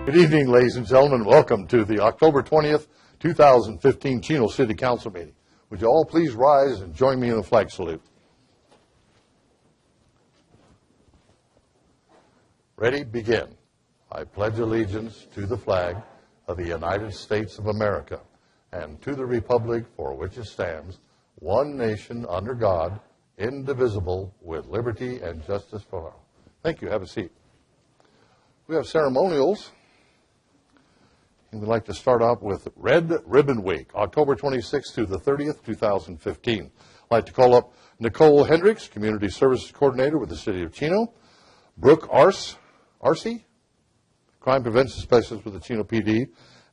Good evening, ladies and gentlemen. Welcome to the October 20th, 2015 Chino City Council meeting. Would you all please rise and join me in the flag salute? Ready? Begin. I pledge allegiance to the flag of the United States of America and to the republic for which it stands, one nation under God, indivisible, with liberty and justice for all. Thank you. Have a seat. We have ceremonials. And we'd like to start off with Red Ribbon Week, October 26th to the 30th, 2015. I'd like to call up Nicole Hendricks, Community Services Coordinator with the City of Chino, Brooke Arce, Crime Prevention Specialist with the Chino PD,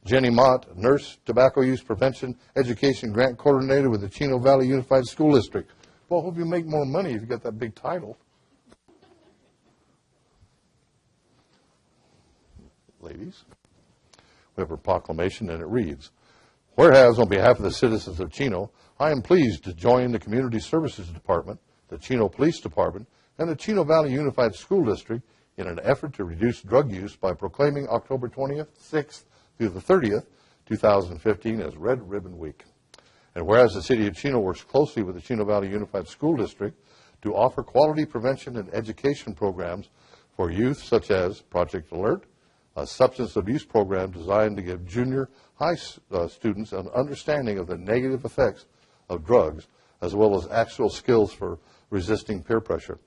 Jenny Mott, Nurse, Tobacco Use Prevention Education Grant Coordinator with the Chino Valley Unified School District. Well, I hope you make more money if you get that big title. Ladies. We have a proclamation, and it reads, whereas on behalf of the citizens of Chino, I am pleased to join the Community Services Department, the Chino Police Department, and the Chino Valley Unified School District in an effort to reduce drug use by proclaiming October 20th, 6th through the 30th, 2015 as Red Ribbon Week. And whereas the City of Chino works closely with the Chino Valley Unified School District to offer quality prevention and education programs for youth such as Project Alert, a substance abuse program designed to give junior high students an understanding of the negative effects of drugs, as well as actual skills for resisting peer pressure.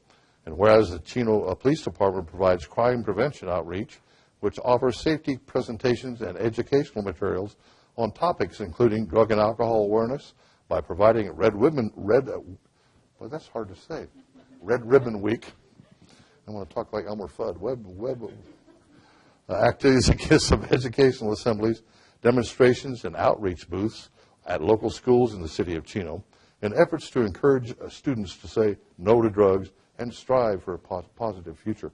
And whereas the Chino Police Department provides crime prevention outreach, which offers safety presentations and educational materials on topics including drug and alcohol awareness by providing Red Ribbon Week. I want to talk like Elmer Fudd. Activities that consist of educational assemblies, demonstrations, and outreach booths at local schools in the City of Chino in efforts to encourage students to say no to drugs and strive for a positive future.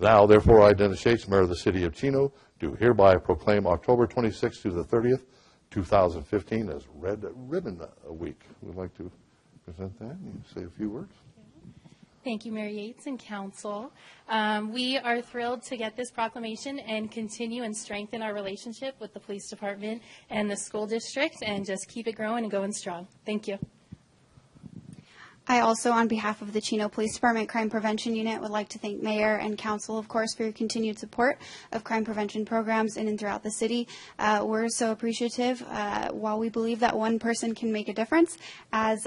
Now, therefore, I, Dennis Yates, Mayor of the City of Chino, do hereby proclaim October 26th to the 30th, 2015 as Red Ribbon Week. We'd like to present that and say a few words. Thank you, Mayor Yates and Council. We are thrilled to get this proclamation and continue and strengthen our relationship with the Police Department and the school district and just keep it growing and going strong. Thank you. I also, on behalf of the Chino Police Department Crime Prevention Unit, would like to thank Mayor and Council, of course, for your continued support of crime prevention programs in and throughout the city. We're so appreciative. While we believe that one person can make a difference, as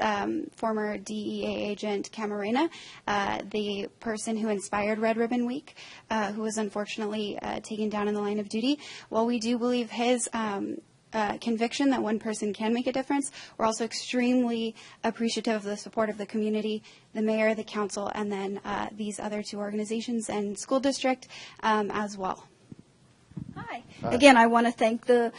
former DEA agent Camarena, the person who inspired Red Ribbon Week, who was unfortunately taken down in the line of duty, while we do believe his conviction that one person can make a difference, we're also extremely appreciative of the support of the community, the mayor, the council, and then these other two organizations and school district as well. Hi. Again, I want to thank the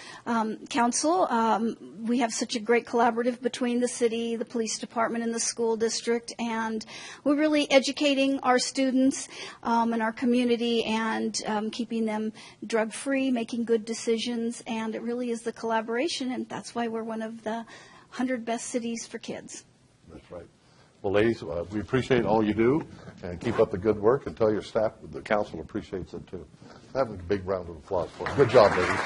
council. We have such a great collaborative between the city, the police department, and the school district, and we're really educating our students and our community and keeping them drug-free, making good decisions, and it really is the collaboration, and that's why we're one of the 100 best cities for kids. That's right. Well, ladies, we appreciate all you do, and keep up the good work, and tell your staff the council appreciates it, too. Have a big round of applause for them. Good job, ladies.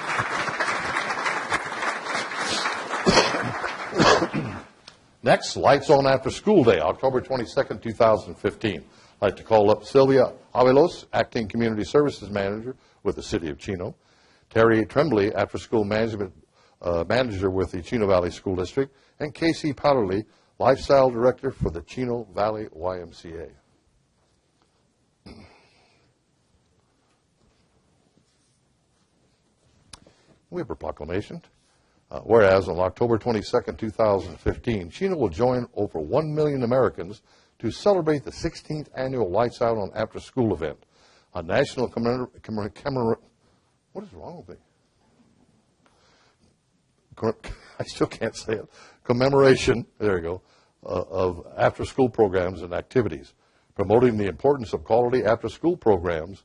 Next, Lights On After School Day, October 22nd, 2015. I'd like to call up Sylvia Avelos, Acting Community Services Manager with the City of Chino, Terry Tremblay, After School Management Manager with the Chino Valley School District, and Casey Powderly, Lifestyle Director for the Chino Valley YMCA. We have a proclamation. Whereas on October 22nd, 2015, Chino will join over 1 million Americans to celebrate the 16th annual Lights Out on After School event, a national what is wrong with me? I still can't say it. Commemoration, there you go, of after-school programs and activities, promoting the importance of quality after-school programs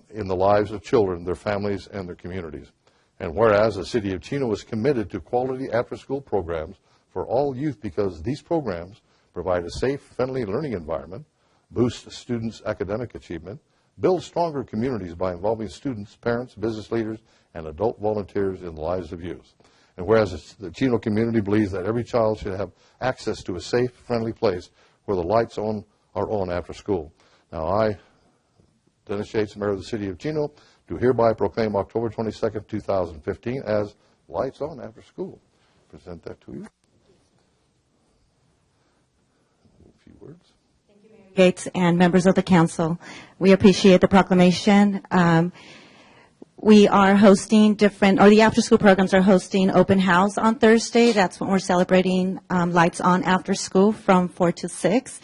in the lives of children, their families, and their communities. And whereas the City of Chino is committed to quality after-school programs for all youth because these programs provide a safe, friendly learning environment, boost students' academic achievement, build stronger communities by involving students, parents, business leaders, and adult volunteers in the lives of youth. And whereas the Chino community believes that every child should have access to a safe, friendly place where the lights are on after school. Now, I, Dennis Yates, Mayor of the City of Chino, do hereby proclaim October 22nd, 2015 as Lights On After School. Present that to you. A few words. Gates and members of the council. We appreciate the proclamation. We are hosting the after-school programs are hosting open house on Thursday. That's when we're celebrating Lights On After School from 4 to 6.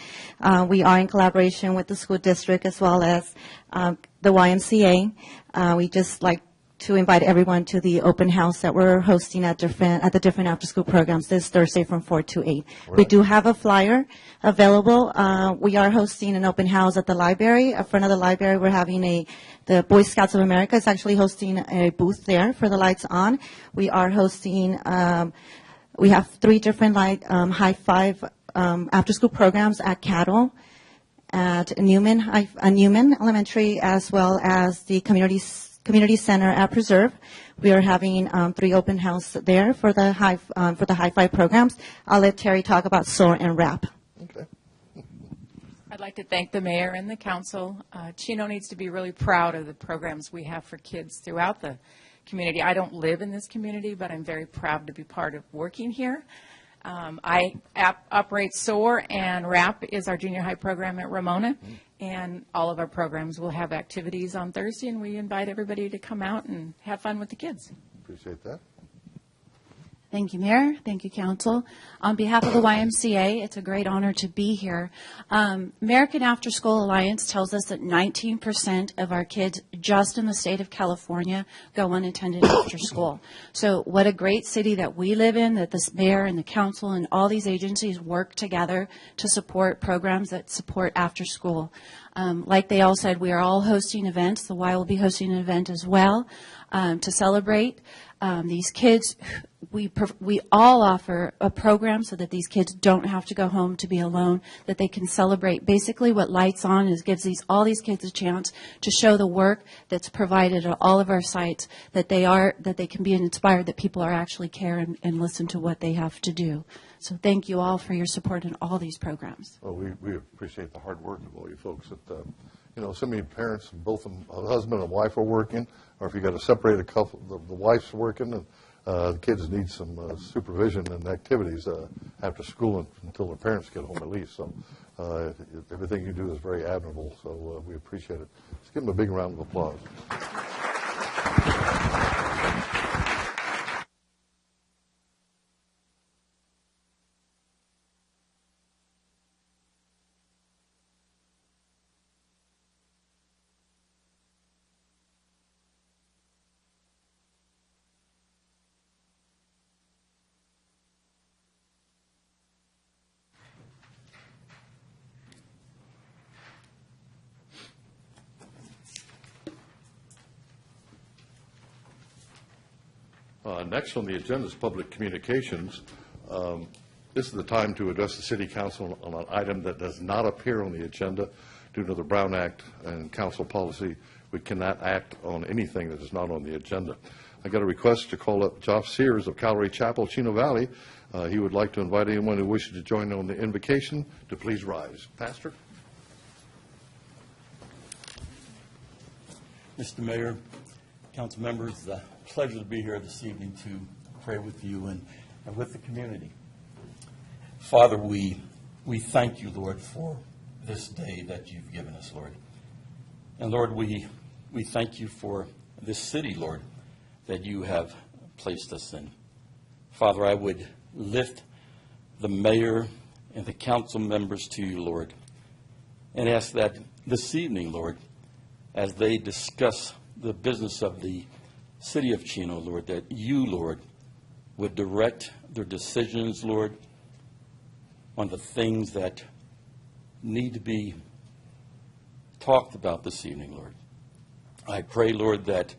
We are in collaboration with the school district as well as the YMCA. We just like to invite everyone to the open house that we're hosting at the different after-school programs this Thursday from 4 to 8. Right. We do have a flyer available. We are hosting an open house at the library. In front of the library, we're having the Boy Scouts of America is actually hosting a booth there for the Lights On. We are hosting, we have 3 different high five after-school programs at Cattle, at Newman Elementary, as well as the Community Center at Preserve. We are having 3 open house there for the high five programs. I'll let Terry talk about SOAR and RAP. Okay. I'd like to thank the mayor and the council. Chino needs to be really proud of the programs we have for kids throughout the community. I don't live in this community, but I'm very proud to be part of working here. I operate SOAR, and RAP is our junior high program at Ramona. And all of our programs will have activities on Thursday, and we invite everybody to come out and have fun with the kids. Appreciate that. Thank you, Mayor. Thank you, Council. On behalf of the YMCA, it's a great honor to be here. American After School Alliance tells us that 19% of our kids just in the state of California go unattended after school. So what a great city that we live in, that the mayor and the council and all these agencies work together to support programs that support after school. Like they all said, we are all hosting events. The Y will be hosting an event as well to celebrate these kids. We all offer a program so that these kids don't have to go home to be alone, that they can celebrate. Basically what Lights On is gives all these kids a chance to show the work that's provided at all of our sites, that they can be inspired, that people are actually care and listen to what they have to do. So thank you all for your support in all these programs. Well, we appreciate the hard work of all you folks. That, so many parents, both a husband and wife are working, or if you got to separate a couple, the wife's working, and the kids need some supervision and activities after school until their parents get home at least. So everything you do is very admirable, so we appreciate it. Let's give them a big round of applause. Next on the agenda is public communications. This is the time to address the City Council on an item that does not appear on the agenda due to the Brown Act and council policy. We cannot act on anything that is not on the agenda. I got a request to call up Josh Sears of Calvary Chapel, Chino Valley. He would like to invite anyone who wishes to join on the invocation to please rise. Pastor? Mr. Mayor, council members, it's a pleasure to be here this evening to pray with you and with the community. Father, we thank you, Lord, for this day that you've given us, Lord. And Lord, we thank you for this city, Lord, that you have placed us in. Father, I would lift the mayor and the council members to you, Lord, and ask that this evening, Lord, as they discuss the business of the City of Chino, Lord, that you, Lord, would direct their decisions, Lord, on the things that need to be talked about this evening, Lord. I pray, Lord, that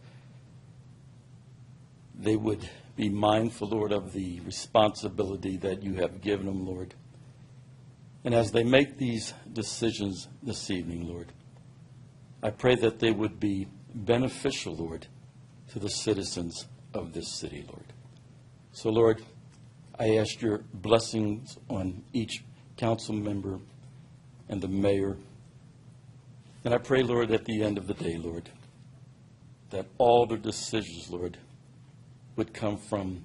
they would be mindful, Lord, of the responsibility that you have given them, Lord. And as they make these decisions this evening, Lord, I pray that they would be beneficial, Lord, to the citizens of this city, Lord. So, Lord, I ask your blessings on each council member and the mayor. And I pray, Lord, at the end of the day, Lord, that all the decisions, Lord, would come from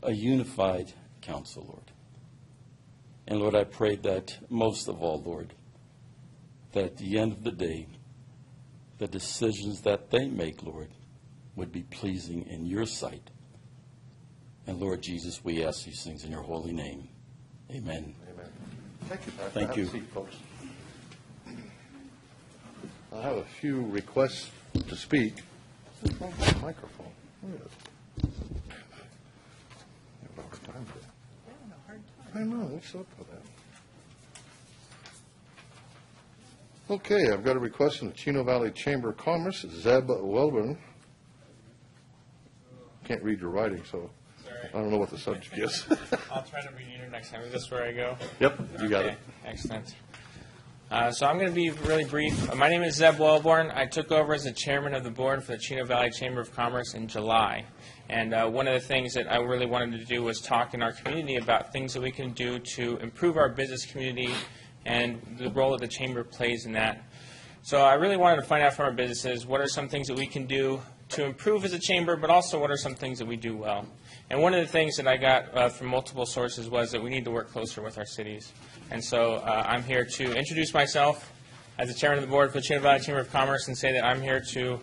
a unified council, Lord. And, Lord, I pray that most of all, Lord, that at the end of the day, the decisions that they make, Lord, would be pleasing in your sight. And, Lord Jesus, we ask these things in your holy name. Amen. Amen. Thank you, Pastor. Thank Have you. a seat, folks. I have a few requests to speak. What's wrong with the microphone? Look at it. I have a hard time with it. I know. What's up with that? Okay, I've got a request from the Chino Valley Chamber of Commerce, Zeb Welburn. Can't read your writing, so I don't know what the subject is. I'll try to read it next time. Is this where I go? Yep, you got it. Excellent. So I'm going to be really brief. My name is Zeb Welborn. I took over as the chairman of the board for the Chino Valley Chamber of Commerce in July. And one of the things that I really wanted to do was talk in our community about things that we can do to improve our business community and the role that the chamber plays in that. So I really wanted to find out from our businesses what are some things that we can do to improve as a chamber, but also what are some things that we do well. And one of the things that I got from multiple sources was that we need to work closer with our cities. And so I'm here to introduce myself as the chairman of the board for the Chino Valley Chamber of Commerce and say that I'm here to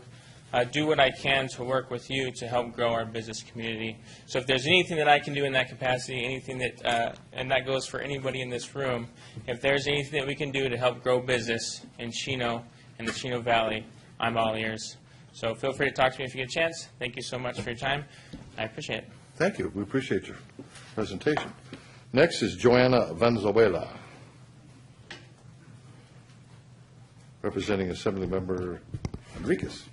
do what I can to work with you to help grow our business community. So if there's anything that I can do in that capacity, anything that, and that goes for anybody in this room, if there's anything that we can do to help grow business in Chino and the Chino Valley, I'm all ears. So feel free to talk to me if you get a chance. Thank you so much for your time. I appreciate it. Thank you. We appreciate your presentation. Next is Joanna Vanzuela, representing Assemblymember Enriquez.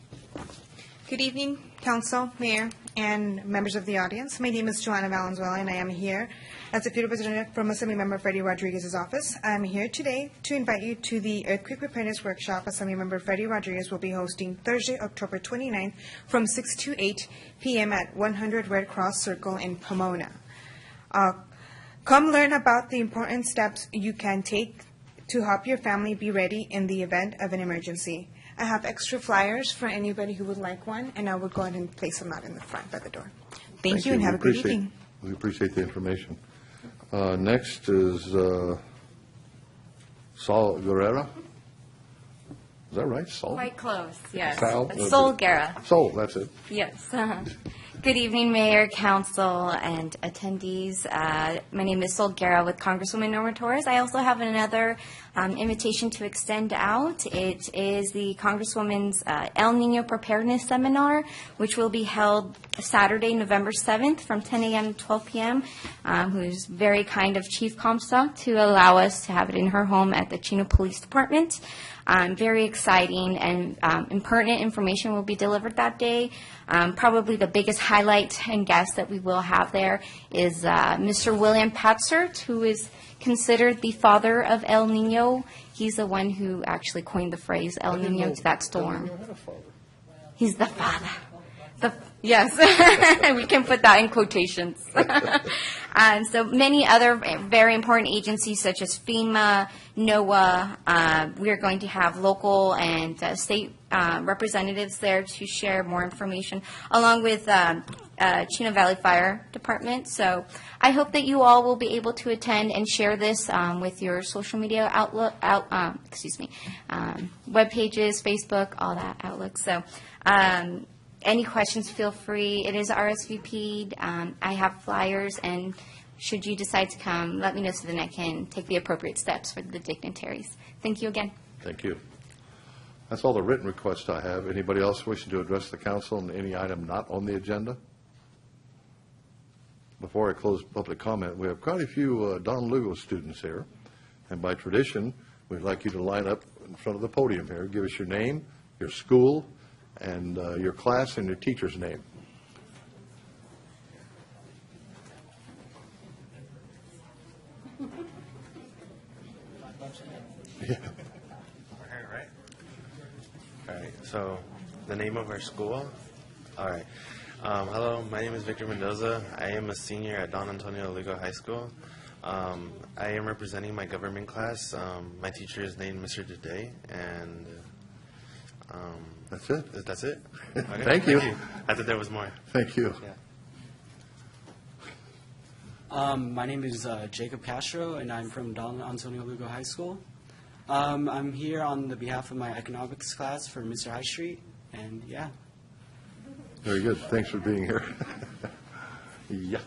Good evening, Council, Mayor, and members of the audience. My name is Joanna Valenzuela, and I am here as a field representative from Assemblymember Freddie Rodriguez's office. I'm here today to invite you to the Earthquake Preparedness Workshop Assemblymember Freddie Rodriguez will be hosting Thursday, October 29th from 6 to 8 p.m. at 100 Red Cross Circle in Pomona. Come learn about the important steps you can take to help your family be ready in the event of an emergency. I have extra flyers for anybody who would like one, and I will go ahead and place them out in the front by the door. Thank you, and have a good evening. We appreciate the information. Next is Sol Guerrera. Is that right, Sol? Quite close, yes. Sal? Sol Guerra. Sol, that's it. Yes. Good evening, Mayor, Council, and attendees. My name is Sol Guerra with Congresswoman Norma Torres. I also have another invitation to extend out. It is the Congresswoman's El Nino Preparedness Seminar, which will be held Saturday, November 7th from 10 a.m. to 12 p.m., who's very kind of Chief Comstock to allow us to have it in her home at the Chino Police Department. Very exciting and pertinent information will be delivered that day. Probably the biggest highlight and guest that we will have there is Mr. William Patzert, who is considered the father of El Nino. He's the one who actually coined the phrase El Nino to that storm. He's the father. Yes, we can put that in quotations. And so many other very important agencies such as FEMA, NOAA, we are going to have local and state representatives there to share more information, along with Chino Valley Fire Department. So I hope that you all will be able to attend and share this with your social media web pages, Facebook, all that outlook. So any questions, feel free. It is RSVP'd. I have flyers, and should you decide to come, let me know so then I can take the appropriate steps for the dignitaries. Thank you again. Thank you. That's all the written requests I have. Anybody else wishing to address the council on any item not on the agenda? Before I close public comment, we have quite a few Don Lugo students here, and by tradition, we'd like you to line up in front of the podium here. Give us your name, your school, and your class and your teacher's name. Yeah. of our school. All right. Hello, my name is Victor Mendoza. I am a senior at Don Antonio Lugo High School. I am representing my government class. My teacher is named Mr. Today, and That's it? that's it. Okay, Thank you. I thought there was more. Thank you. Yeah. My name is Jacob Castro, and I'm from Don Antonio Lugo High School. I'm here on the behalf of my economics class for Mr. High Street, and yeah. Very good. Thanks for being here. Yeah.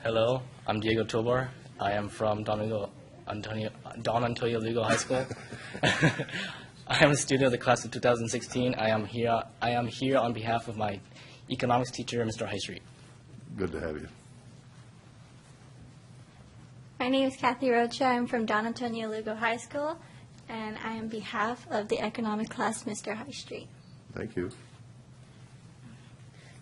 Hello, I'm Diego Tobar. I am from Don Antonio Lugo High School. I am a student of the class of 2016. I am here on behalf of my economics teacher, Mr. High Street. Good to have you. My name is Kathy Rocha. I'm from Don Antonio Lugo High School, and I am on behalf of the economic class, Mr. High Street. Thank you.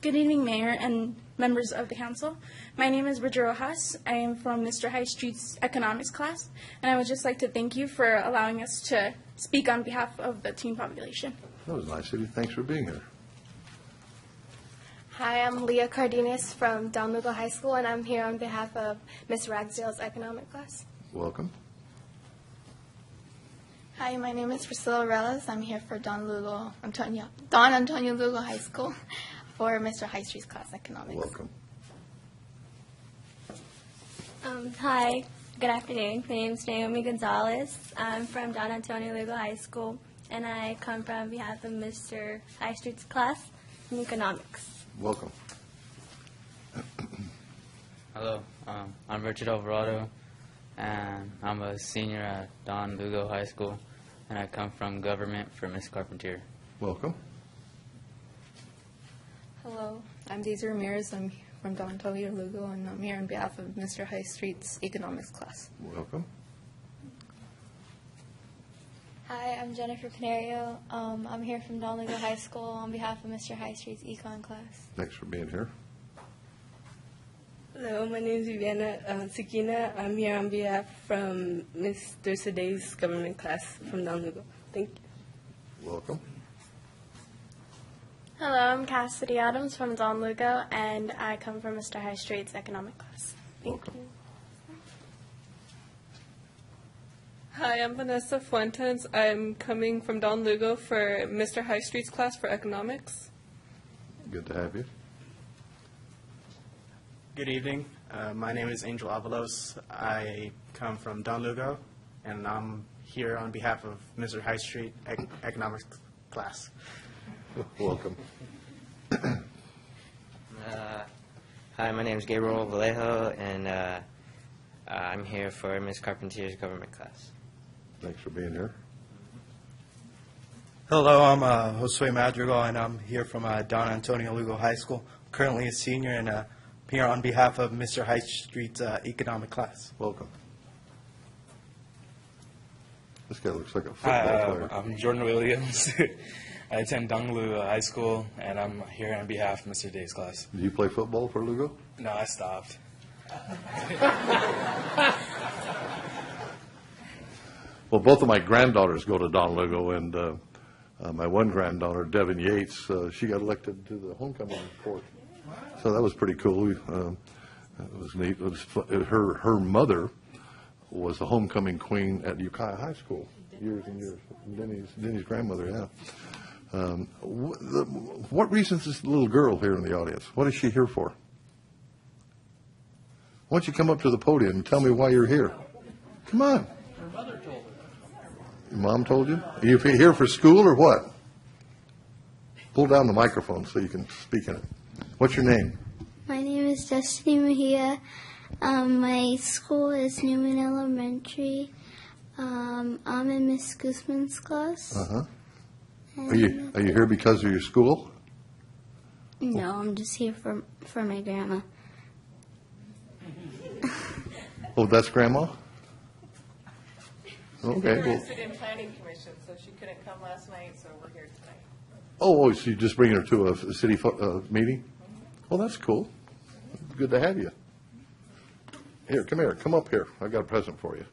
Good evening, Mayor and members of the council. My name is Bridget Rojas. I am from Mr. High Street's economics class, and I would just like to thank you for allowing us to speak on behalf of the teen population. That was nice of you. Thanks for being here. Hi, I'm Leah Cardenas from Don Lugo High School, and I'm here on behalf of Ms. Ragsdale's economic class. Welcome. Hi, my name is Priscilla Relas. I'm here for Don Antonio Lugo High School for Mr. High Street's class, economics. Welcome. Hi, good afternoon. My name is Naomi Gonzalez. I'm from Don Antonio Lugo High School, and I come from on behalf of Mr. High Street's class in economics. Welcome. Hello, I'm Richard Alvarado, and I'm a senior at Don Lugo High School, and I come from government for Ms. Carpentier. Welcome. Hello, I'm Daisy Ramirez. I'm from Don Antonio Lugo, and I'm here on behalf of Mr. High Street's economics class. Welcome. Hi, I'm Jennifer Canario. I'm here from Don Lugo High School on behalf of Mr. High Street's econ class. Thanks for being here. Hello, my name is Viviana Sikina. I'm here on behalf from Mr. Today's government class from Don Lugo. Thank you. Welcome. Hello, I'm Cassidy Adams from Don Lugo, and I come from Mr. High Street's economic class. Thank you. Hi, I'm Vanessa Fuentes. I'm coming from Don Lugo for Mr. High Street's class for economics. Good to have you. Good evening. My name is Angel Avalos. I come from Don Lugo, and I'm here on behalf of Mr. High Street economics class. Welcome. Hi, my name is Gabriel Vallejo, and I'm here for Ms. Carpentier's government class. Thanks for being here. Hello, I'm Josue Madrigal, and I'm here from Don Antonio Lugo High School. I'm currently a senior, and I'm here on behalf of Mr. High Street's economic class. Welcome. This guy looks like a football player. I'm Jordan Williams. I attend Don Lugo High School, and I'm here on behalf of Mr. Day's class. Do you play football for Lugo? No, I stopped. Well, both of my granddaughters go to Don Lugo, and my one granddaughter, Devin Yates, she got elected to the homecoming court. So that was pretty cool. It was neat. Her mother was the homecoming queen at Ukiah High School years and years. Denny's grandmother, yeah. What reason is this little girl here in the audience? What is she here for? Why don't you come up to the podium and tell me why you're here? Come on. Her mother told her. Your mom told you? Are you here for school or what? Pull down the microphone so you can speak in it. What's your name? My name is Destiny Mejia. My school is Newman Elementary. I'm in Miss Guzman's class. Uh-huh. Are you here because of your school? No, I'm just here for my grandma. Oh, that's Grandma? Okay. We're Well, interested in planning commission, so she couldn't come last night, so we're here tonight. oh, so you just bring her to a city meeting? Well, that's cool. Good to have you. Here, come here. Come up here. I got a present for you.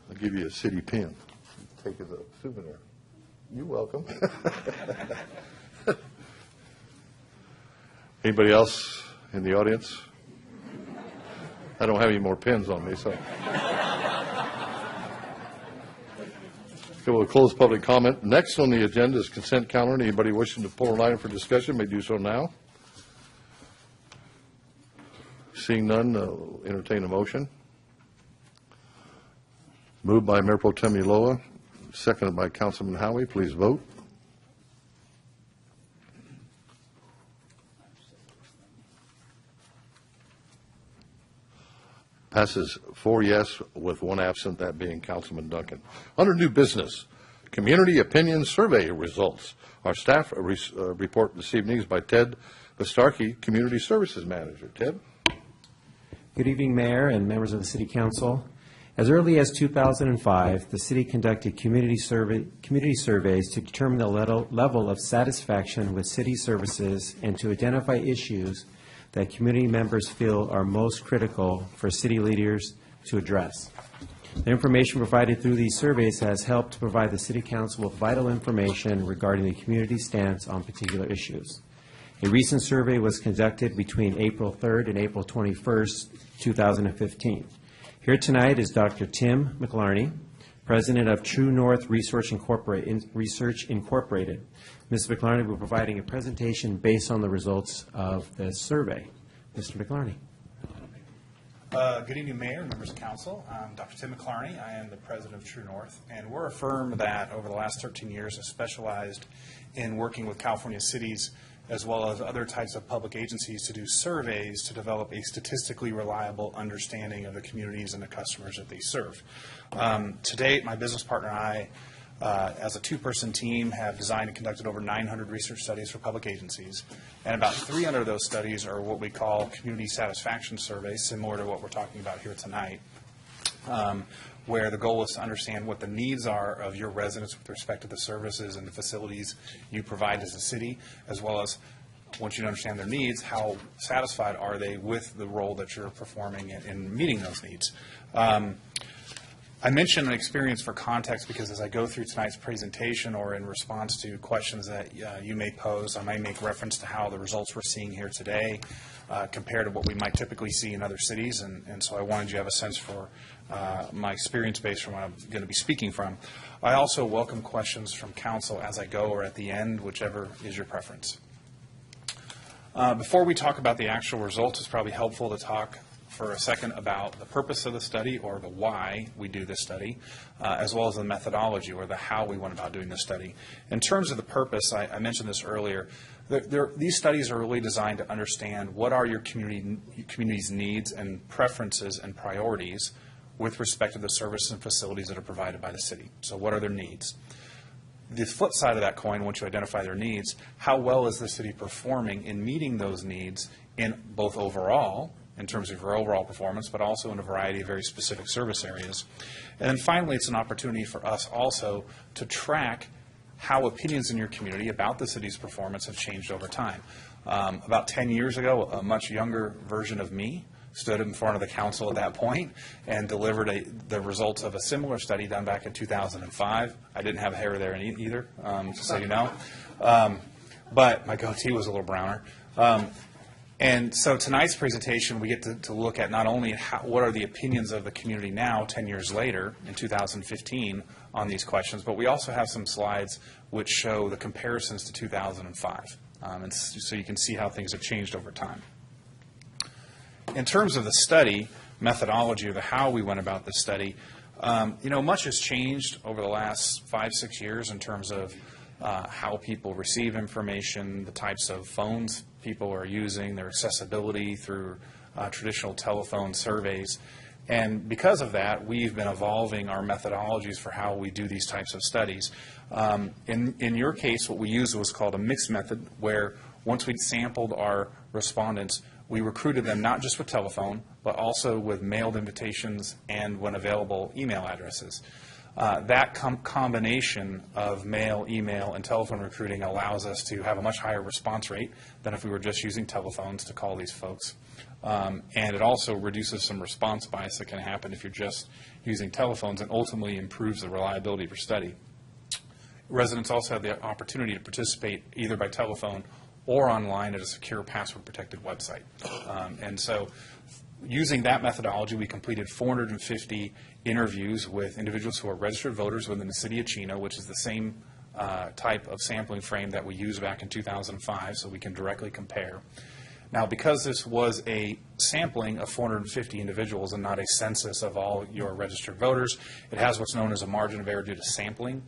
I'll give you a city pin. Take as a souvenir. You're welcome. Anybody else in the audience? I don't have any more pens on me, so. Okay, we'll close public comment. Next on the agenda is consent calendar. Anybody wishing to pull an item for discussion may do so now. Seeing none, entertain a motion. Moved by Mayor Pro Tem Ulloa, seconded by Councilman Howie. Please vote. Passes 4 yes with 1 absent, that being Councilman Duncan. Under new business, community opinion survey results. Our staff report this evening is by Ted Bastarkey, Community Services Manager. Ted? Good evening, Mayor and members of the City Council. As early as 2005, the city conducted community surveys to determine the level of satisfaction with city services and to identify issues that community members feel are most critical for city leaders to address. The information provided through these surveys has helped to provide the City Council with vital information regarding the community's stance on particular issues. A recent survey was conducted between April 3rd and April 21st, 2015. Here tonight is Dr. Tim McLarney, President of True North Research Incorporated. Ms. McLarney will be providing a presentation based on the results of this survey. Mr. McLarney. Good evening, Mayor, members of Council. I'm Dr. Tim McLarney. I am the President of True North, and we're a firm that over the last 13 years has specialized in working with California cities as well as other types of public agencies to do surveys to develop a statistically reliable understanding of the communities and the customers that they serve. To date, my business partner and I, as a two-person team, have designed and conducted over 900 research studies for public agencies, and about 300 of those studies are what we call community satisfaction surveys, similar to what we're talking about here tonight, where the goal is to understand what the needs are of your residents with respect to the services and the facilities you provide as a city, as well as, once you understand their needs, how satisfied are they with the role that you're performing in meeting those needs. I mention an experience for context because as I go through tonight's presentation or in response to questions that you may pose, I may make reference to how the results we're seeing here today compare to what we might typically see in other cities, and so I wanted you to have a sense for my experience base from what I'm going to be speaking from. I also welcome questions from council as I go or at the end, whichever is your preference. Before we talk about the actual results, it's probably helpful to talk for a second about the purpose of the study, or the why we do this study, as well as the methodology, or the how we went about doing this study. In terms of the purpose, I mentioned this earlier, these studies are really designed to understand what are your community's needs and preferences and priorities with respect to the services and facilities that are provided by the city. So what are their needs? The flip side of that coin, once you identify their needs, how well is the city performing in meeting those needs in both overall, in terms of your overall performance, but also in a variety of very specific service areas. And then finally, it's an opportunity for us also to track how opinions in your community about the city's performance have changed over time. About 10 years ago, a much younger version of me stood in front of the council at that point and delivered the results of a similar study done back in 2005. I didn't have hair there either, just so you know. But my goatee was a little browner. And so tonight's presentation, we get to look at not only what are the opinions of the community now, 10 years later, in 2015, on these questions, but we also have some slides which show the comparisons to 2005. And so you can see how things have changed over time. In terms of the study methodology, or the how we went about this study, much has changed over the last 5-6 years in terms of how people receive information, the types of phones people are using, their accessibility through traditional telephone surveys. And because of that, we've been evolving our methodologies for how we do these types of studies. In your case, what we used was called a mixed method, where once we'd sampled our respondents, we recruited them not just with telephone, but also with mailed invitations and, when available, email addresses. That combination of mail, email, and telephone recruiting allows us to have a much higher response rate than if we were just using telephones to call these folks. And it also reduces some response bias that can happen if you're just using telephones, and ultimately improves the reliability of your study. Residents also have the opportunity to participate either by telephone or online at a secure password-protected website. And so using that methodology, we completed 450 interviews with individuals who are registered voters within the City of Chino, which is the same type of sampling frame that we used back in 2005, so we can directly compare. Now, because this was a sampling of 450 individuals and not a census of all your registered voters, it has what's known as a margin of error due to sampling.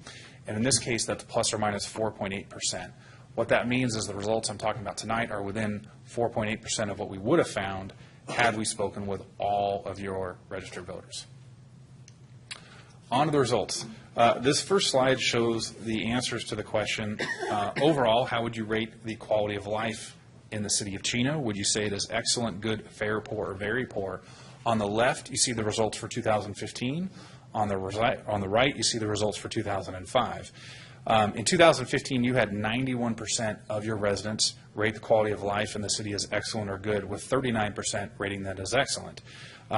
And in this case, that's plus or minus 4.8%. What that means is the results I'm talking about tonight are within 4.8% of what we would have found had we spoken with all of your registered voters. On to the results. This first slide shows the answers to the question, overall, how would you rate the quality of life in the City of Chino? Would you say it is excellent, good, fair, poor, or very poor? On the left, you see the results for 2015. On the right, you see the results for 2005. In 2015, you had 91% of your residents rate the quality of life in the city as excellent or good, with 39% rating that as excellent.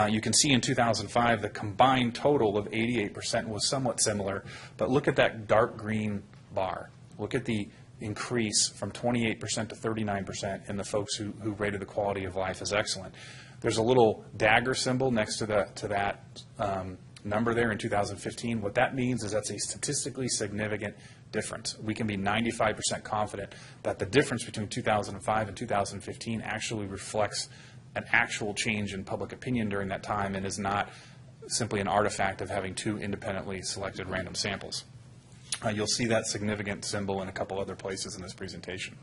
You can see in 2005, the combined total of 88% was somewhat similar, but look at that dark green bar. Look at the increase from 28% to 39% in the folks who rated the quality of life as excellent. There's a little dagger symbol next to that number there in 2015. What that means is that's a statistically significant difference. We can be 95% confident that the difference between 2005 and 2015 actually reflects an actual change in public opinion during that time and is not simply an artifact of having two independently selected random samples. You'll see that significant symbol in a couple other places in this presentation.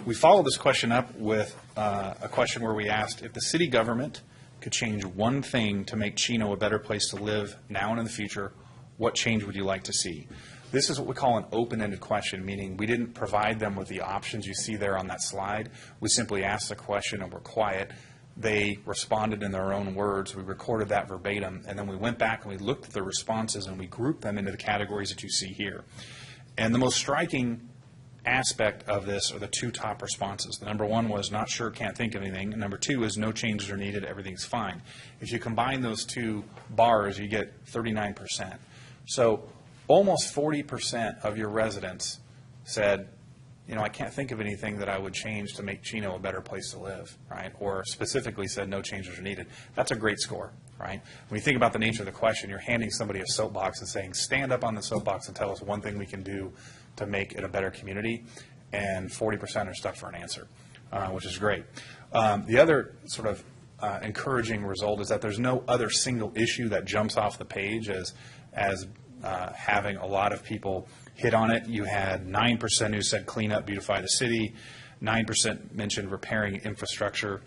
We followed this question up with a question where we asked if the city government could change one thing to make Chino a better place to live now and in the future, what change would you like to see? This is what we call an open-ended question, meaning we didn't provide them with the options you see there on that slide. We simply asked the question and we're quiet. They responded in their own words. We recorded that verbatim, and then we went back and we looked at the responses and we grouped them into the categories that you see here. And the most striking aspect of this are the two top responses. The number one was not sure, can't think of anything. And number two is no changes are needed, everything's fine. If you combine those two bars, you get 39%. So almost 40% of your residents said, I can't think of anything that I would change to make Chino a better place to live, right? Or specifically said no changes are needed. That's a great score, right? When you think about the nature of the question, you're handing somebody a soapbox and saying, stand up on the soapbox and tell us one thing we can do to make it a better community, and 40% are stuck for an answer, which is great. The other sort of encouraging result is that there's no other single issue that jumps off the page as having a lot of people hit on it. You had 9% who said clean up, beautify the city, 9% mentioned repairing infrastructure,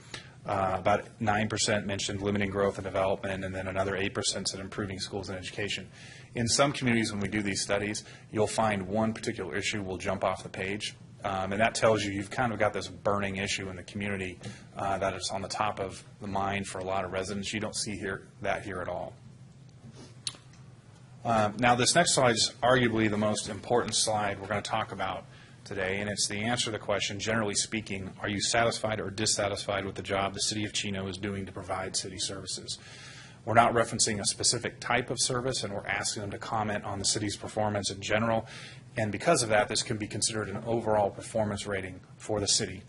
about 9% mentioned limiting growth and development, and then another 8% said improving schools and education. In some communities, when we do these studies, you'll find one particular issue will jump off the page, and that tells you you've kind of got this burning issue in the community that is on the top of the mind for a lot of residents. You don't see that here at all. Now, this next slide is arguably the most important slide we're going to talk about today, and it's the answer to the question, generally speaking, are you satisfied or dissatisfied with the job the City of Chino is doing to provide city services? We're not referencing a specific type of service, and we're asking them to comment on the city's performance in general, and because of that, this can be considered an overall performance rating for the city.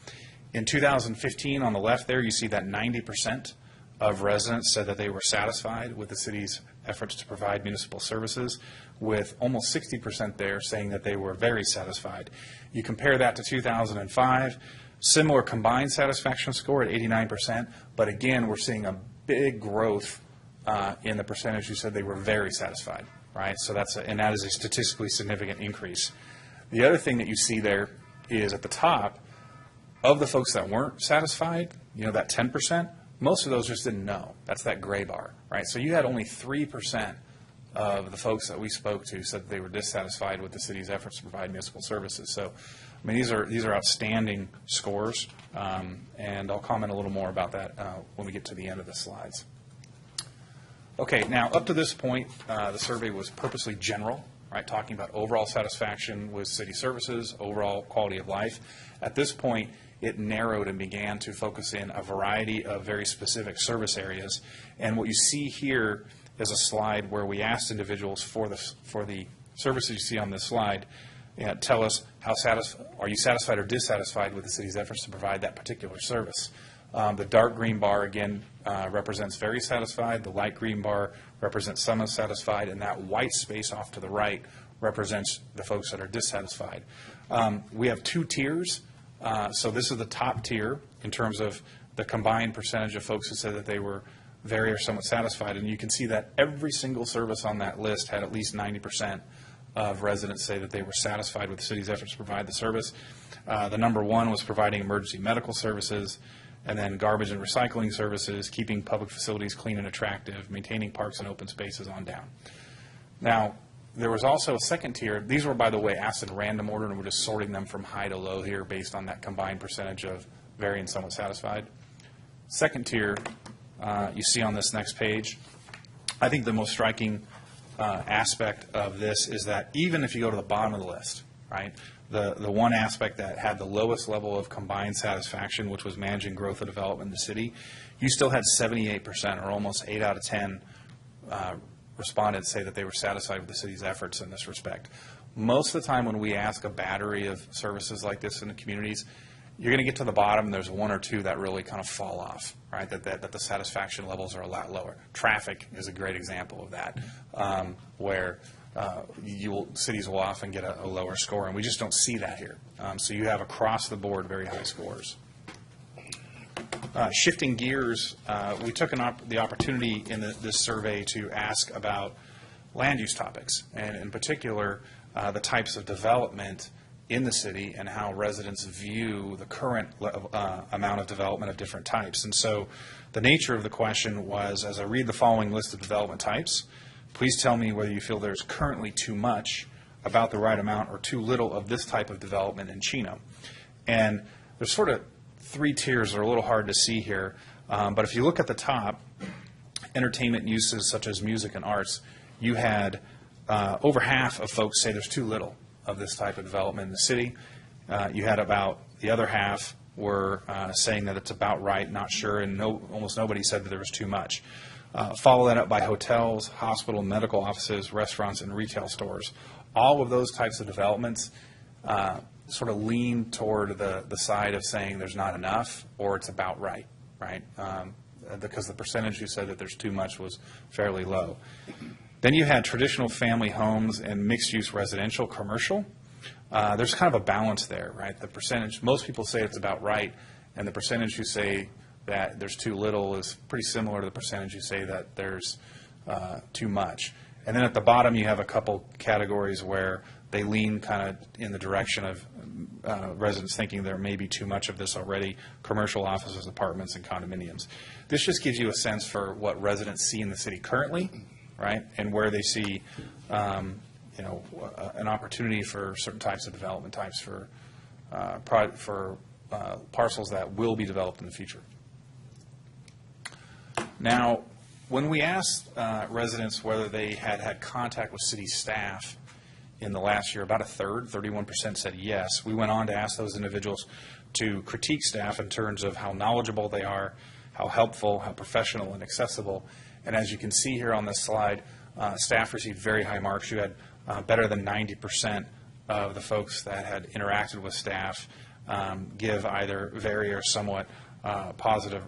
In 2015, on the left there, you see that 90% of residents said that they were satisfied with the city's efforts to provide municipal services, with almost 60% there saying that they were very satisfied. You compare that to 2005, similar combined satisfaction score at 89%, but again, we're seeing a big growth in the percentage who said they were very satisfied, right? So that is a statistically significant increase. The other thing that you see there is at the top, of the folks that weren't satisfied, that 10%, most of those just didn't know. That's that gray bar, right? So you had only 3% of the folks that we spoke to said that they were dissatisfied with the city's efforts to provide municipal services. So, I mean, these are outstanding scores, and I'll comment a little more about that when we get to the end of the slides. Okay, now up to this point, the survey was purposely general, right, talking about overall satisfaction with city services, overall quality of life. At this point, it narrowed and began to focus in a variety of very specific service areas. And what you see here is a slide where we asked individuals for the services you see on this slide tell us are you satisfied or dissatisfied with the city's efforts to provide that particular service. The dark green bar, again, represents very satisfied. The light green bar represents some satisfied, and that white space off to the right represents the folks that are dissatisfied. We have two tiers. So this is the top tier in terms of the combined percentage of folks who said that they were very or somewhat satisfied. And you can see that every single service on that list had at least 90% of residents say that they were satisfied with the city's efforts to provide the service. The number one was providing emergency medical services, and then garbage and recycling services, keeping public facilities clean and attractive, maintaining parks and open spaces on down. Now, there was also a second tier. These were, by the way, asked in random order, and we're just sorting them from high to low here based on that combined percentage of very and somewhat satisfied. Second tier, you see on this next page. I think the most striking aspect of this is that even if you go to the bottom of the list, right, the one aspect that had the lowest level of combined satisfaction, which was managing growth and development in the city, you still had 78%, or almost 8 out of 10 respondents say that they were satisfied with the city's efforts in this respect. Most of the time when we ask a battery of services like this in the communities, you're going to get to the bottom and there's one or two that really kind of fall off, right, that the satisfaction levels are a lot lower. Traffic is a great example of that, where cities will often get a lower score, and we just don't see that here. So you have across the board very high scores. Shifting gears, we took the opportunity in this survey to ask about land use topics, and in particular, the types of development in the city and how residents view the current amount of development of different types. And so the nature of the question was, as I read the following list of development types, please tell me whether you feel there's currently too much, about the right amount, or too little of this type of development in Chino. And there's sort of three tiers that are a little hard to see here, but if you look at the top, entertainment uses such as music and arts, you had over half of folks say there's too little of this type of development in the city. You had about the other half were saying that it's about right, not sure, and almost nobody said that there was too much. Follow that up by hotels, hospital, medical offices, restaurants, and retail stores. All of those types of developments sort of lean toward the side of saying there's not enough or it's about right, right? Because the percentage who said that there's too much was fairly low. Then you had traditional family homes and mixed-use residential commercial. There's kind of a balance there, right? The percentage, most people say it's about right, and the percentage who say that there's too little is pretty similar to the percentage who say that there's too much. And then at the bottom you have a couple categories where they lean kind of in the direction of residents thinking there may be too much of this already, commercial offices, apartments, and condominiums. This just gives you a sense for what residents see in the city currently, right, and where they see an opportunity for certain types of development types for parcels that will be developed in the future. Now, when we asked residents whether they had contact with city staff in the last year, about a third, 31% said yes. We went on to ask those individuals to critique staff in terms of how knowledgeable they are, how helpful, how professional and accessible. And as you can see here on this slide, staff received very high marks. You had better than 90% of the folks that had interacted with staff give either very or somewhat positive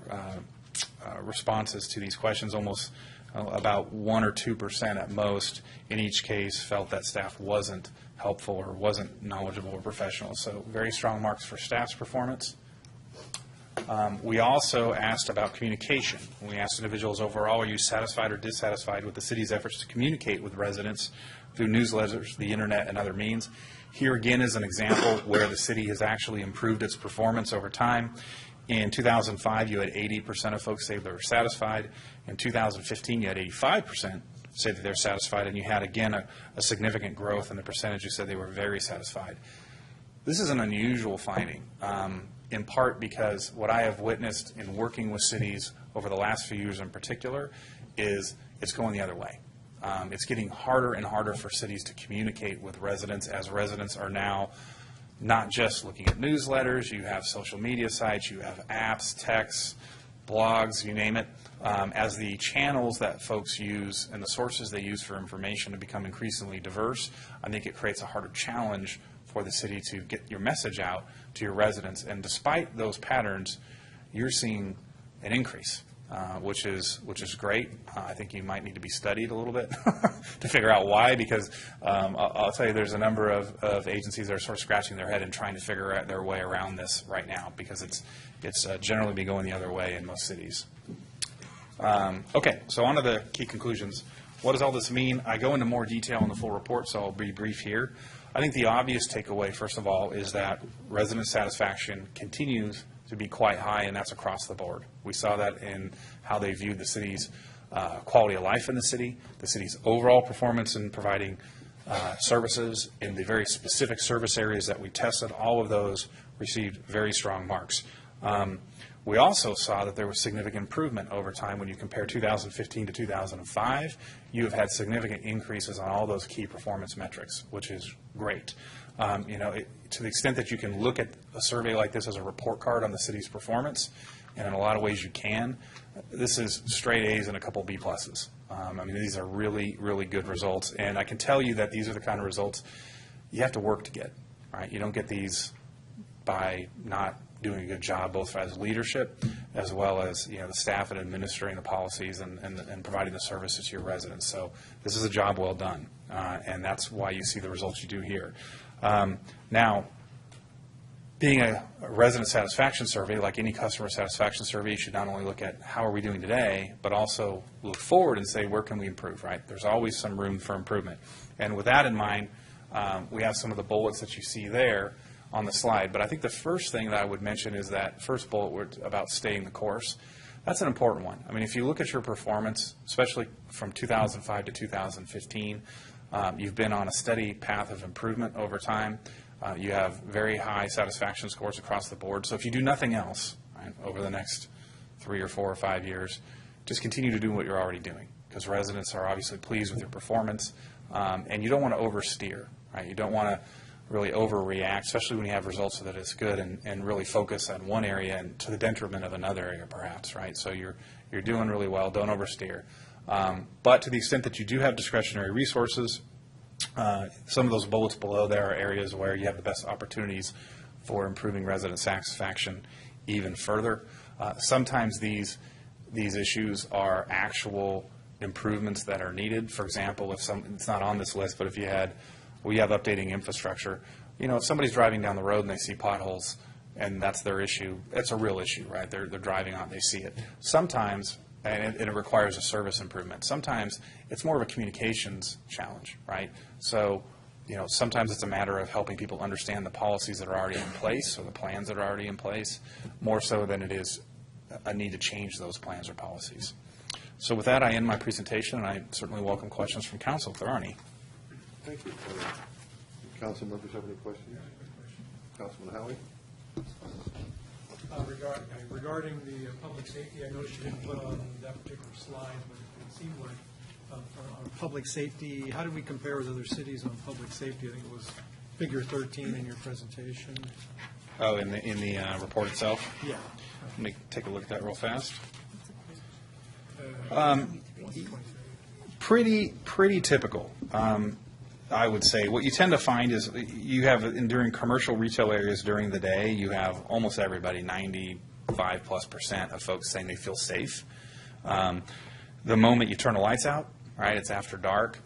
responses to these questions. Almost about 1 or 2% at most in each case felt that staff wasn't helpful or wasn't knowledgeable or professional. So very strong marks for staff's performance. We also asked about communication. We asked individuals overall, are you satisfied or dissatisfied with the city's efforts to communicate with residents through newsletters, the internet, and other means? Here again is an example where the city has actually improved its performance over time. In 2005, you had 80% of folks say they were satisfied. In 2015, you had 85% say that they're satisfied, and you had, again, a significant growth in the percentage who said they were very satisfied. This is an unusual finding, in part because what I have witnessed in working with cities over the last few years in particular is it's going the other way. It's getting harder and harder for cities to communicate with residents, as residents are now not just looking at newsletters. You have social media sites, you have apps, texts, blogs, you name it, as the channels that folks use and the sources they use for information to become increasingly diverse, I think it creates a harder challenge for the city to get your message out to your residents. And despite those patterns, you're seeing an increase, which is great. I think you might need to be studied a little bit to figure out why, because I'll tell you, there's a number of agencies that are sort of scratching their head and trying to figure out their way around this right now, because it's generally been going the other way in most cities. Okay, so on to the key conclusions. What does all this mean? I go into more detail in the full report, so I'll be brief here. I think the obvious takeaway, first of all, is that resident satisfaction continues to be quite high, and that's across the board. We saw that in how they viewed the city's quality of life in the city's overall performance in providing services in the very specific service areas that we tested. All of those received very strong marks. We also saw that there was significant improvement over time. When you compare 2015 to 2005, you have had significant increases on all those key performance metrics, which is great. To the extent that you can look at a survey like this as a report card on the city's performance, and in a lot of ways you can, this is straight A's and a couple B pluses. These are really, really good results, and I can tell you that these are the kind of results you have to work to get, right? You don't get these by not doing a good job, both as leadership as well as the staff and administering the policies and providing the services to your residents. So this is a job well done, and that's why you see the results you do here. Now, being a resident satisfaction survey, like any customer satisfaction survey, you should not only look at how are we doing today, but also look forward and say, where can we improve, right? There's always some room for improvement. And with that in mind, we have some of the bullets that you see there on the slide. But I think the first thing that I would mention is that first bullet about staying the course. That's an important one. If you look at your performance, especially from 2005 to 2015, you've been on a steady path of improvement over time. You have very high satisfaction scores across the board. So if you do nothing else, right, over the next 3 or 4 or 5 years, just continue to do what you're already doing, because residents are obviously pleased with your performance, and you don't want to oversteer, right? You don't want to really overreact, especially when you have results that it's good, and really focus on one area and to the detriment of another area, perhaps, right? So you're doing really well. Don't oversteer. But to the extent that you do have discretionary resources, some of those bullets below there are areas where you have the best opportunities for improving resident satisfaction even further. Sometimes these issues are actual improvements that are needed. For example, it's not on this list, but we have updating infrastructure. If somebody's driving down the road and they see potholes and that's their issue, it's a real issue, right? They're driving on, they see it. Sometimes, and it requires a service improvement. Sometimes it's more of a communications challenge, right? So, sometimes it's a matter of helping people understand the policies that are already in place or the plans that are already in place, more so than it is a need to change those plans or policies. So with that, I end my presentation, and I certainly welcome questions from council if there are any. Thank you. Council members have any questions? Councilman Howie? Regarding the public safety, I noticed you didn't put on that particular slide, but it seemed like on public safety, how did we compare with other cities on public safety? I think it was figure 13 in your presentation. Oh, in the report itself? Yeah. Let me take a look at that real fast. Pretty typical. I would say what you tend to find is you have, during commercial retail areas during the day, you have almost everybody, 95+% of folks saying they feel safe. The moment you turn the lights out, right, it's after dark,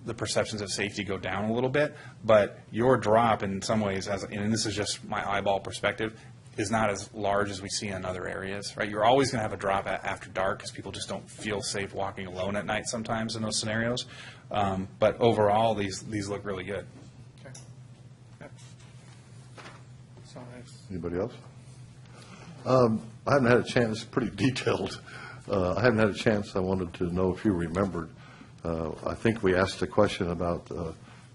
the perceptions of safety go down a little bit, but your drop in some ways, and this is just my eyeball perspective, is not as large as we see in other areas, right? You're always going to have a drop after dark because people just don't feel safe walking alone at night sometimes in those scenarios. But overall, these look really good. Okay. Yep. So nice. Anybody else? I haven't had a chance, pretty detailed. I haven't had a chance. I wanted to know if you remembered. I think we asked a question about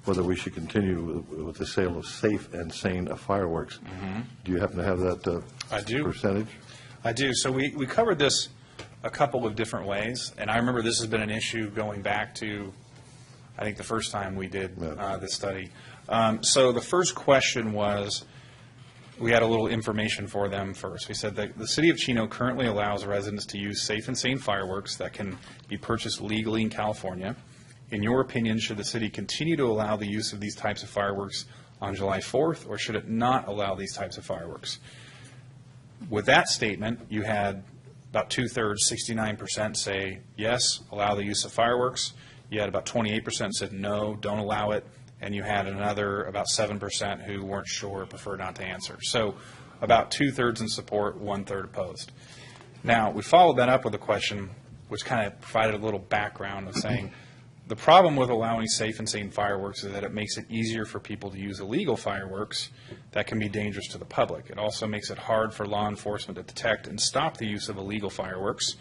whether we should continue with the sale of safe and sane fireworks. Mm-hmm. Do you happen to have that I do. percentage? I do. So we covered this a couple of different ways, and I remember this has been an issue going back to, I think, the first time we did this study. So the first question was, we had a little information for them first. We said that the City of Chino currently allows residents to use safe and sane fireworks that can be purchased legally in California. In your opinion, should the city continue to allow the use of these types of fireworks on July 4th, or should it not allow these types of fireworks? With that statement, you had about two-thirds, 69% say yes, allow the use of fireworks. You had about 28% said no, don't allow it. And you had another about 7% who weren't sure, preferred not to answer. So about two-thirds in support, one-third opposed. Now, we followed that up with a question which kind of provided a little background of saying, the problem with allowing safe and sane fireworks is that it makes it easier for people to use illegal fireworks that can be dangerous to the public. It also makes it hard for law enforcement to detect and stop the use of illegal fireworks.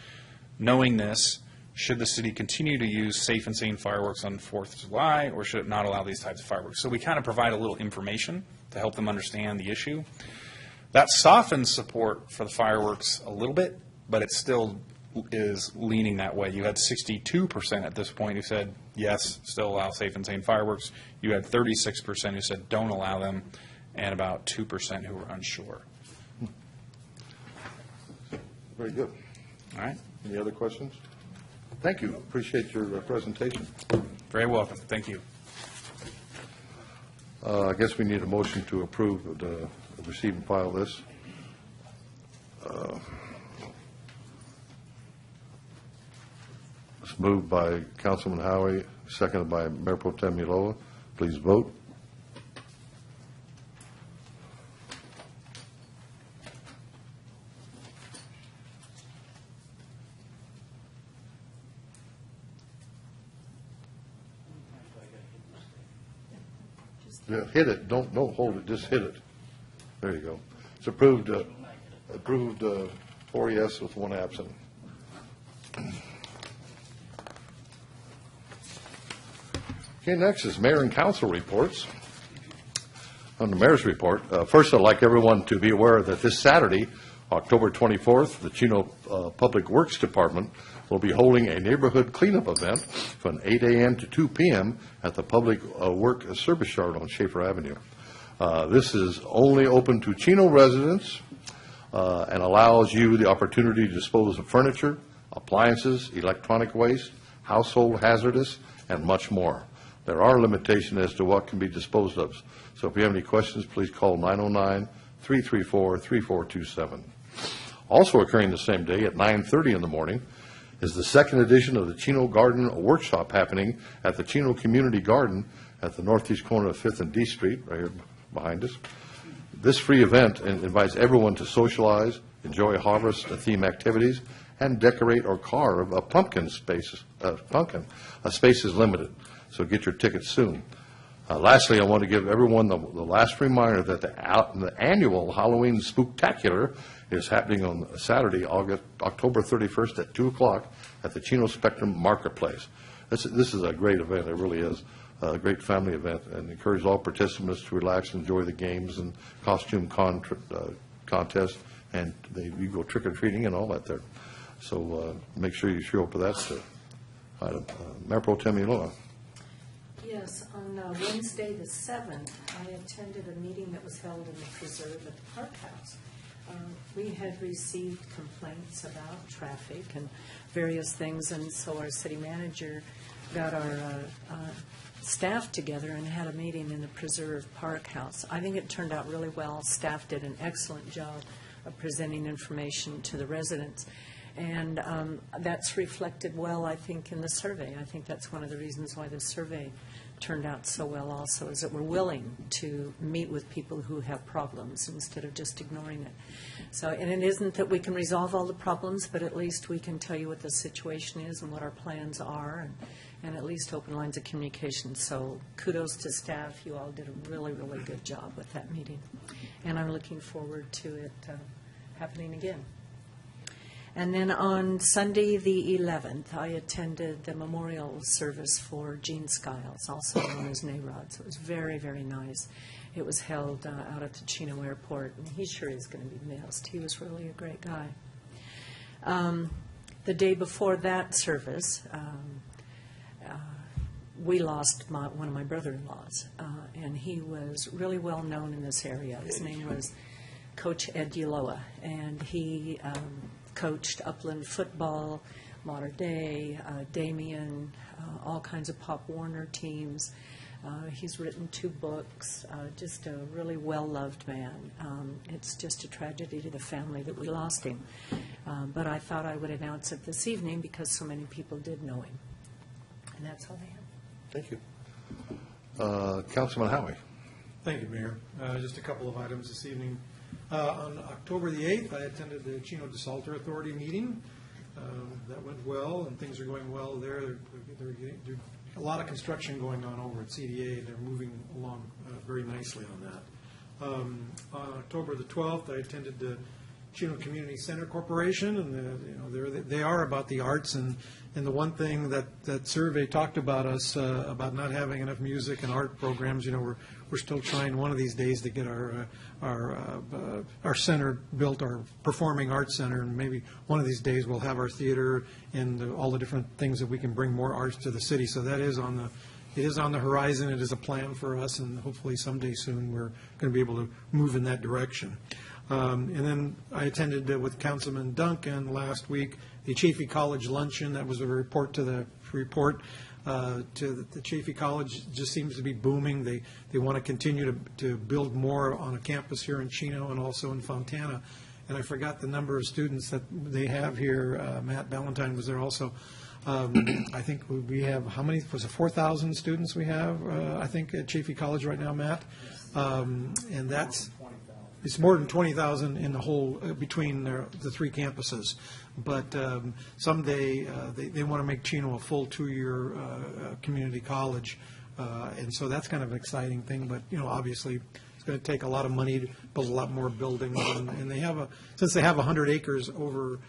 Knowing this, should the city continue to use safe and sane fireworks on 4th of July, or should it not allow these types of fireworks? So we kind of provide a little information to help them understand the issue. That softens support for the fireworks a little bit, but it still is leaning that way. You had 62% at this point who said, yes, still allow safe and sane fireworks. You had 36% who said don't allow them, and about 2% who were unsure. Very good. All right. Any other questions? Thank you. Appreciate your presentation. Very welcome. Thank you. I guess we need a motion to approve the receive and file this. It's moved by Councilman Howie, seconded by Mayor Pro Tem Ulloa. Please vote. Yeah, hit it. Don't hold it. Just hit it. There you go. It's approved. Approved 4 yes with 1 absent. Okay, next is mayor and council reports. On the mayor's report, first I'd like everyone to be aware that this Saturday, October 24th, the Chino Public Works Department will be holding a neighborhood cleanup event from 8 a.m. to 2 p.m. at the Public Work Service Yard on Schaefer Avenue. This is only open to Chino residents and allows you the opportunity to dispose of furniture, appliances, electronic waste, household hazardous, and much more. There are limitations as to what can be disposed of. So if you have any questions, please call 909-334-3427. Also occurring the same day at 9:30 in the morning is the second edition of the Chino Garden Workshop happening at the Chino Community Garden at the northeast corner of 5th and D Street, right here behind us. This free event invites everyone to socialize, enjoy harvest theme activities, and decorate or carve a pumpkin space. A space is limited, so get your tickets soon. Lastly, I want to give everyone the last reminder that the annual Halloween Spooktacular is happening on Saturday, October 31st at 2 o'clock at the Chino Spectrum Marketplace. This is a great event. It really is a great family event, and encourage all participants to relax and enjoy the games and costume contest, and you go trick-or-treating and all that there. So make sure you show up for that item. Mayor Pro Tem Ulloa. Yes, on Wednesday the 7th, I attended a meeting that was held in the preserve at the Park House. We had received complaints about traffic and various things, and so our city manager got our staff together and had a meeting in the preserve Park House. I think it turned out really well. Staff did an excellent job of presenting information to the residents. And that's reflected well, I think, in the survey. I think that's one of the reasons why the survey turned out so well also, is that we're willing to meet with people who have problems instead of just ignoring it. So, and it isn't that we can resolve all the problems, but at least we can tell you what the situation is and what our plans are, and at least open lines of communication. So kudos to staff. You all did a really, really good job with that meeting. And I'm looking forward to it happening again. And then on Sunday, the 11th, I attended the memorial service for Gene Skiles, also known as Nayrod. So it was very, very nice. It was held out at the Chino Airport, and he sure is going to be missed. He was really a great guy. The day before that service, we lost one of my brother-in-laws, and he was really well known in this area. His name was Coach Ed Uloa, and he coached Upland football, Mater Dei, Damien, all kinds of Pop Warner teams. He's written 2 books, just a really well-loved man. It's just a tragedy to the family that we lost him. But I thought I would announce it this evening because so many people did know him. And that's all I have. Thank you. Councilman Howie. Thank you, Mayor. Just a couple of items this evening. On October the 8th, I attended the Chino DeSalter Authority meeting. That went well, and things are going well there. There's a lot of construction going on over at CDA. They're moving along very nicely on that. On October the 12th, I attended the Chino Community Center Corporation, and they are about the arts. And the one thing that survey talked about us about not having enough music and art programs. We're still trying one of these days to get our center built, our performing arts center, and maybe one of these days we'll have our theater and all the different things that we can bring more arts to the city. So that is on the horizon. It is a plan for us, and hopefully someday soon we're going to be able to move in that direction. And then I attended with Councilman Duncan last week the Chaffey College luncheon. That was a report to the Chaffey College. Just seems to be booming. They want to continue to build more on a campus here in Chino and also in Fontana. And I forgot the number of students that they have here. Matt Ballantyne was there also. I think we have, how many, was it 4,000 students we have, I think, at Chaffey College right now, Matt? And it's more than 20,000 in the whole, between the 3 campuses. But someday they want to make Chino a full 2-year community college. And so that's kind of an exciting thing. But, obviously it's going to take a lot of money to build a lot more buildings. And they have since they have 100 acres over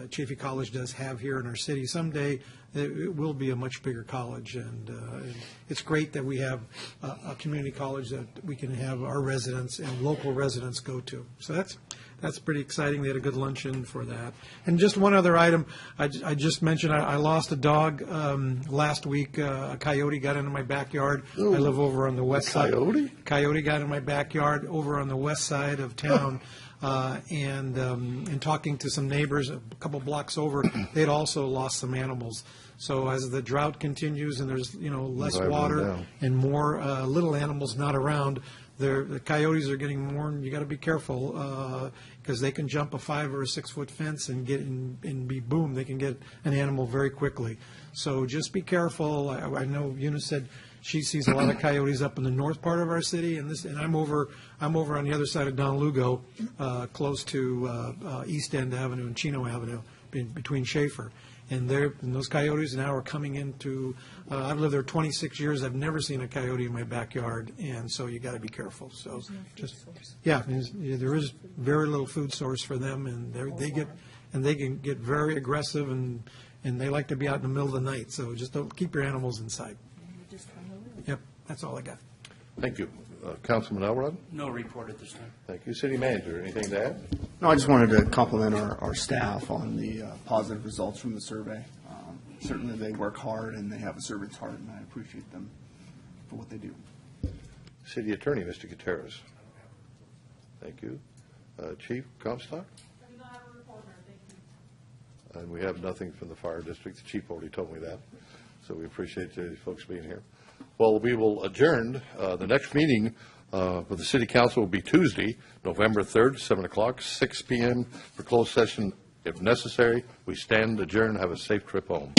Chaffey College does have here in our city, someday it will be a much bigger college. And it's great that we have a community college that we can have our residents and local residents go to. So that's pretty exciting. They had a good luncheon for that. And just one other item, I just mentioned I lost a dog last week. A coyote got into my backyard. Ooh. I live over on the west side. Coyote Got in my backyard over on the west side of town. And talking to some neighbors a couple blocks over, they'd also lost some animals. So as the drought continues and there's less water and more little animals not around, the coyotes are getting more, and you got to be careful because they can jump a 5 or a 6 foot fence and get and be boom. They can get an animal very quickly. So just be careful. I know Eunice said she sees a lot of coyotes up in the north part of our city, and I'm over on the other side of Don Lugo, close to East End Avenue and Chino Avenue, between Schaefer. And those coyotes now are coming into. I've lived there 26 years. I've never seen a coyote in my backyard, and so you got to be careful. So there is very little food source for them, and they can get very aggressive, and they like to be out in the middle of the night. So just don't keep your animals inside. Yep, that's all I got. Thank you. Councilman Elrod? No report at this time. Thank you. City Manager, anything to add? No, I just wanted to compliment our staff on the positive results from the survey. Certainly they work hard and they have a servant's heart, and I appreciate them for what they do. City Attorney, Mr. Gutierrez. Thank you. Chief Comstock? I do not have a report, Mayor. Thank you. And we have nothing from the fire district. The chief already told me that. So we appreciate you folks being here. Well, we will adjourn. The next meeting for the City Council will be Tuesday, November 3rd, 7 o'clock, 6 p.m. for closed session if necessary. We stand adjourned. Have a safe trip home.